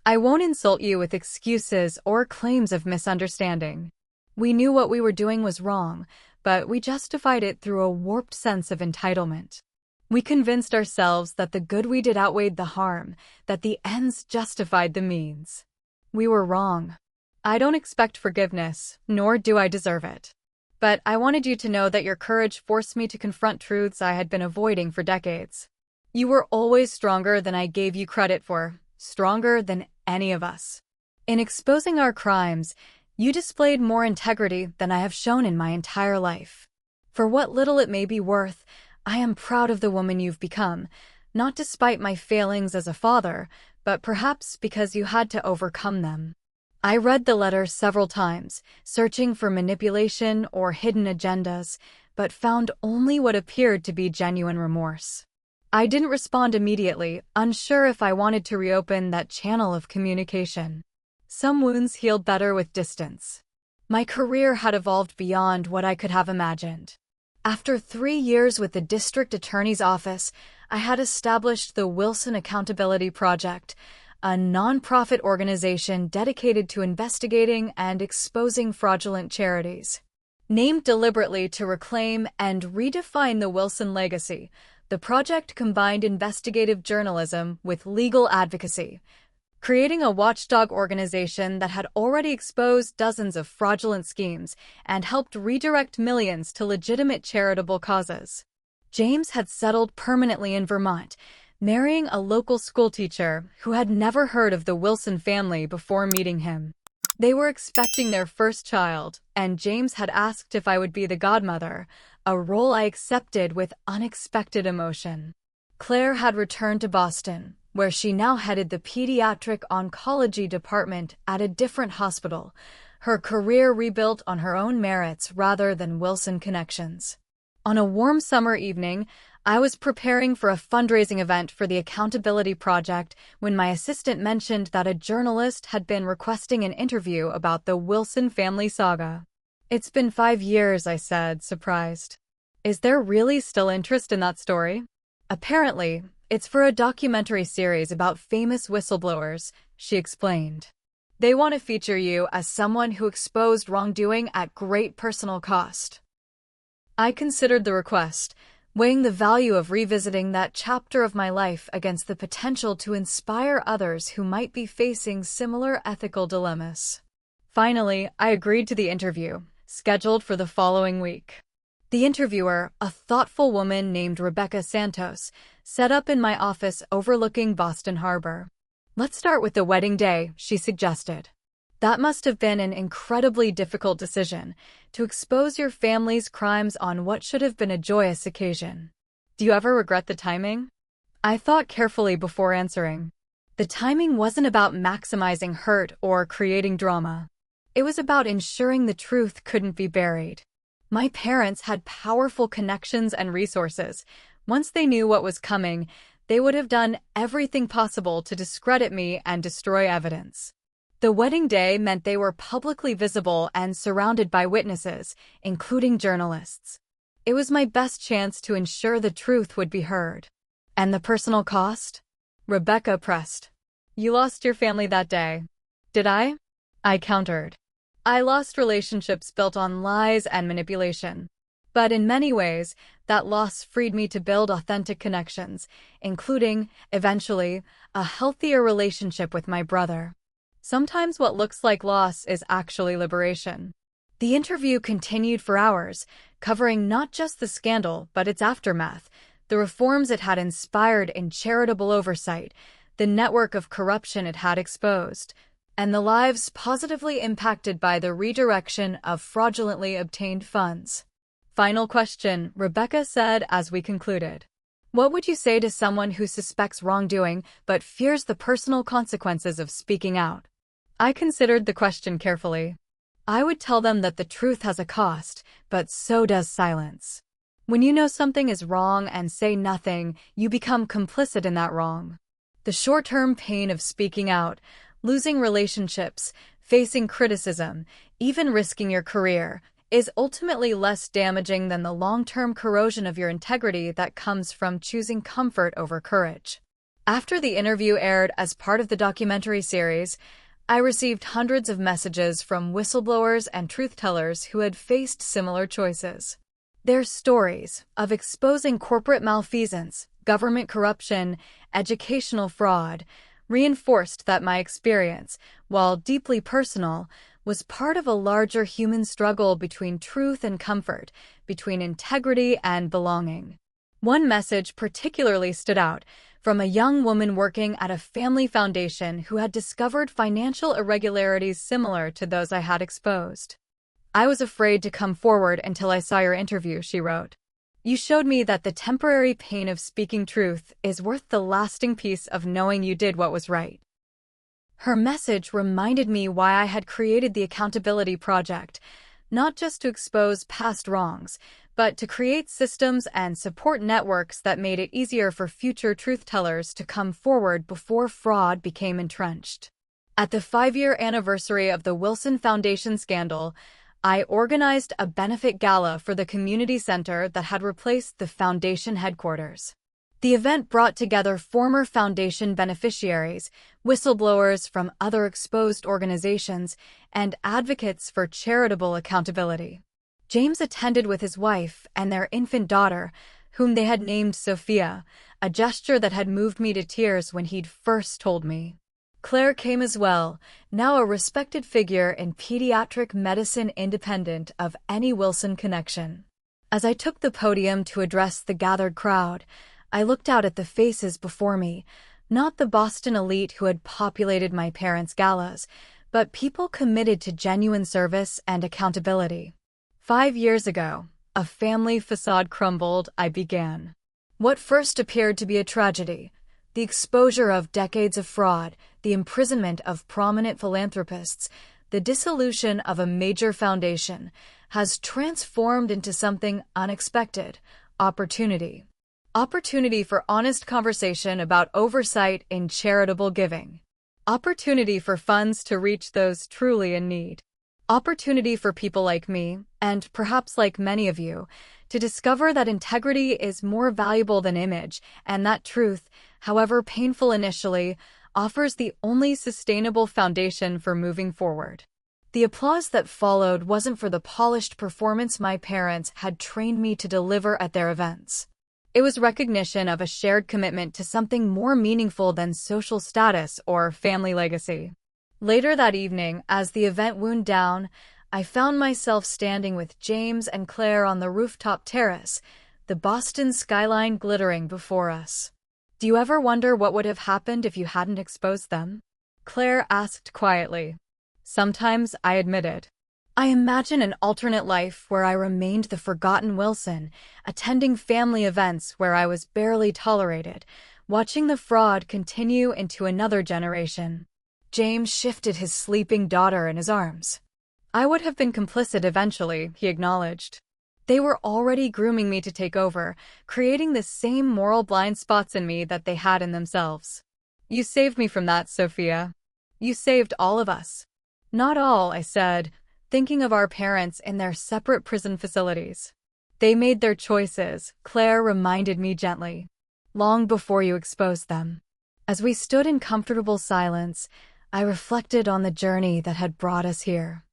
I won't insult you with excuses or claims of misunderstanding. We knew what we were doing was wrong, but we justified it through a warped sense of entitlement. We convinced ourselves that the good we did outweighed the harm, that the ends justified the means. We were wrong. I don't expect forgiveness, nor do I deserve it. But I wanted you to know that your courage forced me to confront truths I had been avoiding for decades. You were always stronger than I gave you credit for, stronger than any of us. In exposing our crimes, you displayed more integrity than I have shown in my entire life. For what little it may be worth, I am proud of the woman you've become, not despite my failings as a father, but perhaps because you had to overcome them." I read the letter several times, searching for manipulation or hidden agendas, but found only what appeared to be genuine remorse. I didn't respond immediately, unsure if I wanted to reopen that channel of communication. Some wounds healed better with distance. My career had evolved beyond what I could have imagined. After 3 years with the district attorney's office, I had established the Wilson Accountability Project, a nonprofit organization dedicated to investigating and exposing fraudulent charities. Named deliberately to reclaim and redefine the Wilson legacy, The project combined investigative journalism with legal advocacy, creating a watchdog organization that had already exposed dozens of fraudulent schemes and helped redirect millions to legitimate charitable causes. James had settled permanently in Vermont, marrying a local schoolteacher who had never heard of the Wilson family before meeting him. They were expecting their first child, and James had asked if I would be the godmother, a role I accepted with unexpected emotion. Claire had returned to Boston, where she now headed the pediatric oncology department at a different hospital, her career rebuilt on her own merits rather than Wilson connections. On a warm summer evening, I was preparing for a fundraising event for the Accountability Project when my assistant mentioned that a journalist had been requesting an interview about the Wilson family saga. "It's been 5 years," I said, surprised. "Is there really still interest in that story?" "Apparently, it's for a documentary series about famous whistleblowers," she explained. "They want to feature you as someone who exposed wrongdoing at great personal cost." I considered the request, weighing the value of revisiting that chapter of my life against the potential to inspire others who might be facing similar ethical dilemmas. Finally, I agreed to the interview, scheduled for the following week. The interviewer, a thoughtful woman named Rebecca Santos, set up in my office overlooking Boston Harbor. "Let's start with the wedding day," she suggested. "That must have been an incredibly difficult decision, to expose your family's crimes on what should have been a joyous occasion. Do you ever regret the timing?" I thought carefully before answering. The timing wasn't about maximizing hurt or creating drama. It was about ensuring the truth couldn't be buried. My parents had powerful connections and resources. Once they knew what was coming, they would have done everything possible to discredit me and destroy evidence. The wedding day meant they were publicly visible and surrounded by witnesses, including journalists. It was my best chance to ensure the truth would be heard. "And the personal cost?" Rebecca pressed. "You lost your family that day." "Did I?" I countered. "I lost relationships built on lies and manipulation. But in many ways, that loss freed me to build authentic connections, including, eventually, a healthier relationship with my brother. Sometimes what looks like loss is actually liberation." The interview continued for hours, covering not just the scandal but its aftermath, the reforms it had inspired in charitable oversight, the network of corruption it had exposed, and the lives positively impacted by the redirection of fraudulently obtained funds. "Final question," Rebecca said as we concluded. "What would you say to someone who suspects wrongdoing but fears the personal consequences of speaking out?" I considered the question carefully. I would tell them that the truth has a cost, but so does silence. When you know something is wrong and say nothing, you become complicit in that wrong. The short-term pain of speaking out, losing relationships, facing criticism, even risking your career, is ultimately less damaging than the long-term corrosion of your integrity that comes from choosing comfort over courage. After the interview aired as part of the documentary series, I received hundreds of messages from whistleblowers and truth-tellers who had faced similar choices. Their stories of exposing corporate malfeasance, government corruption, educational fraud, reinforced that my experience, while deeply personal, was part of a larger human struggle between truth and comfort, between integrity and belonging. One message particularly stood out, from a young woman working at a family foundation who had discovered financial irregularities similar to those I had exposed. "I was afraid to come forward until I saw your interview," she wrote. "You showed me that the temporary pain of speaking truth is worth the lasting peace of knowing you did what was right." Her message reminded me why I had created the Accountability Project, not just to expose past wrongs, but to create systems and support networks that made it easier for future truth-tellers to come forward before fraud became entrenched. At the 5-year anniversary of the Wilson Foundation scandal, I organized a benefit gala for the community center that had replaced the foundation headquarters. The event brought together former foundation beneficiaries, whistleblowers from other exposed organizations, and advocates for charitable accountability. James attended with his wife and their infant daughter, whom they had named Sophia, a gesture that had moved me to tears when he'd first told me. Claire came as well, now a respected figure in pediatric medicine independent of any Wilson connection. As I took the podium to address the gathered crowd, I looked out at the faces before me, not the Boston elite who had populated my parents' galas, but people committed to genuine service and accountability. 5 years ago, a family facade crumbled, I began. What first appeared to be a tragedy, the exposure of decades of fraud, the imprisonment of prominent philanthropists, the dissolution of a major foundation, has transformed into something unexpected: opportunity. Opportunity for honest conversation about oversight in charitable giving. Opportunity for funds to reach those truly in need. Opportunity for people like me, and perhaps like many of you, to discover that integrity is more valuable than image, and that truth, however painful initially, offers the only sustainable foundation for moving forward. The applause that followed wasn't for the polished performance my parents had trained me to deliver at their events. It was recognition of a shared commitment to something more meaningful than social status or family legacy. Later that evening, as the event wound down, I found myself standing with James and Claire on the rooftop terrace, the Boston skyline glittering before us. "Do you ever wonder what would have happened if you hadn't exposed them?" Claire asked quietly. "Sometimes," I admitted. "I imagine an alternate life where I remained the forgotten Wilson, attending family events where I was barely tolerated, watching the fraud continue into another generation." James shifted his sleeping daughter in his arms. "I would have been complicit eventually," he acknowledged. "They were already grooming me to take over, creating the same moral blind spots in me that they had in themselves." "You saved me from that, Sophia. You saved all of us." "Not all," I said, thinking of our parents in their separate prison facilities. "They made their choices," Claire reminded me gently, "long before you exposed them." As we stood in comfortable silence, I reflected on the journey that had brought us here.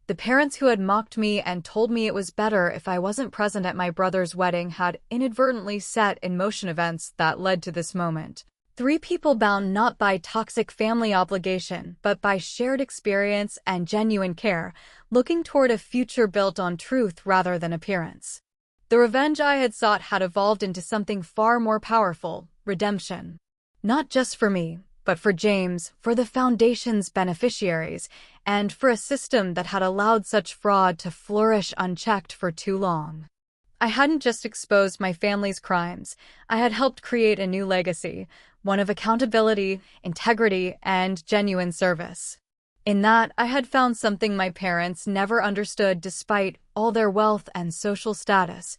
The parents who had mocked me and told me it was better if I wasn't present at my brother's wedding had inadvertently set in motion events that led to this moment. 3 people bound not by toxic family obligation, but by shared experience and genuine care, looking toward a future built on truth rather than appearance. The revenge I had sought had evolved into something far more powerful: redemption. Not just for me, but for James, for the Foundation's beneficiaries, and for a system that had allowed such fraud to flourish unchecked for too long. I hadn't just exposed my family's crimes, I had helped create a new legacy, one of accountability, integrity, and genuine service. In that, I had found something my parents never understood despite all their wealth and social status: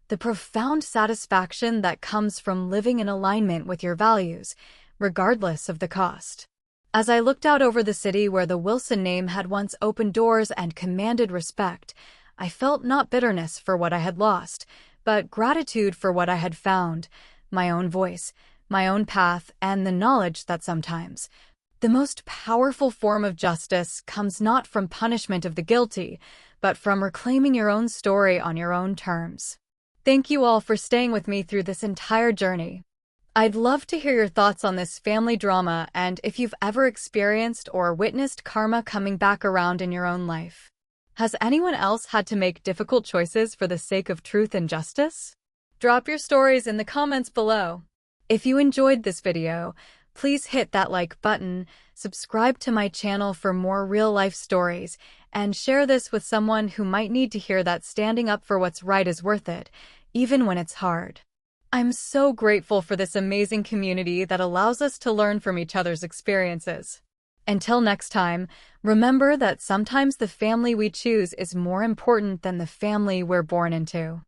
the profound satisfaction that comes from living in alignment with your values, regardless of the cost. As I looked out over the city where the Wilson name had once opened doors and commanded respect, I felt not bitterness for what I had lost, but gratitude for what I had found: my own voice, my own path, and the knowledge that sometimes the most powerful form of justice comes not from punishment of the guilty, but from reclaiming your own story on your own terms. Thank you all for staying with me through this entire journey. I'd love to hear your thoughts on this family drama and if you've ever experienced or witnessed karma coming back around in your own life. Has anyone else had to make difficult choices for the sake of truth and justice? Drop your stories in the comments below. If you enjoyed this video, please hit that like button, subscribe to my channel for more real-life stories, and share this with someone who might need to hear that standing up for what's right is worth it, even when it's hard. I'm so grateful for this amazing community that allows us to learn from each other's experiences. Until next time, remember that sometimes the family we choose is more important than the family we're born into.